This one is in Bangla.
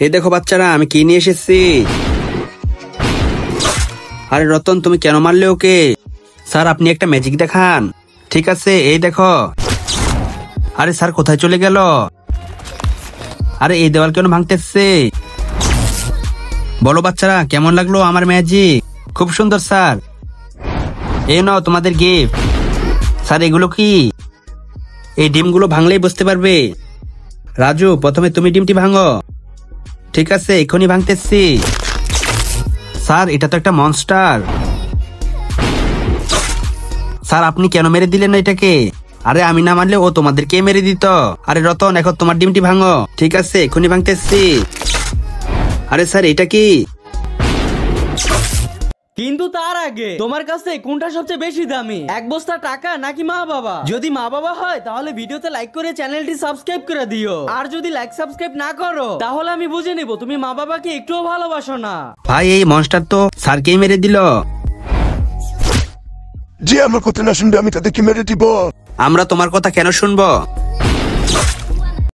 এই দেখো বাচ্চারা, আমি কি নিয়ে এসেছি। আরে রতন, তুমি কেন মারলে ওকে? স্যার, আপনি একটা ম্যাজিক দেখান। ঠিক আছে, এই দেখো। আরে স্যার, কোথায় চলে গেল? আরে এই দেওয়াল কেন ভাঙতেছে? বলো বাচ্চারা, কেমন লাগলো আমার ম্যাজিক? খুব সুন্দর স্যার। এই নাও তোমাদের গিফট। স্যার, এগুলো কি? এই ডিমগুলো ভাঙলেই বুঝতে পারবে। রাজু, প্রথমে তুমি ডিমটি ভাঙো। ঠিক আছে, এখনই ভাঙতেছি। স্যার, এটা তো একটা মনস্টার। স্যার, আপনি কেন মেরে দিলেন না এটাকে? আরে আমি না মারলে ও তোমাদেরকে মেরে দিত। আরে রতন, এখন তোমার ডিমটি ভাঙো। ঠিক আছে, এখনই ভাঙতেছি। আরে স্যার, এটা কি? কিন্তু তার আগে তোমার কাছে কোনটা সবচেয়ে বেশি দামি, এক বস্তা টাকা নাকি মা বাবা? যদি মা বাবা হয় তাহলে ভিডিওতে লাইক করে চ্যানেলটি সাবস্ক্রাইব করে দিও। আর যদি লাইক সাবস্ক্রাইব না করো তাহলে আমি বুঝে নেব তুমি মা বাবাকে একটুও ভালোবাসো না। ভাই, এই মনস্টার তো স্যারকেই মেরে দিল। যে আমার কথা না শুনবে আমি তাদেরকে মেরে দিব। আমরা তোমার কথা কেন শুনবো?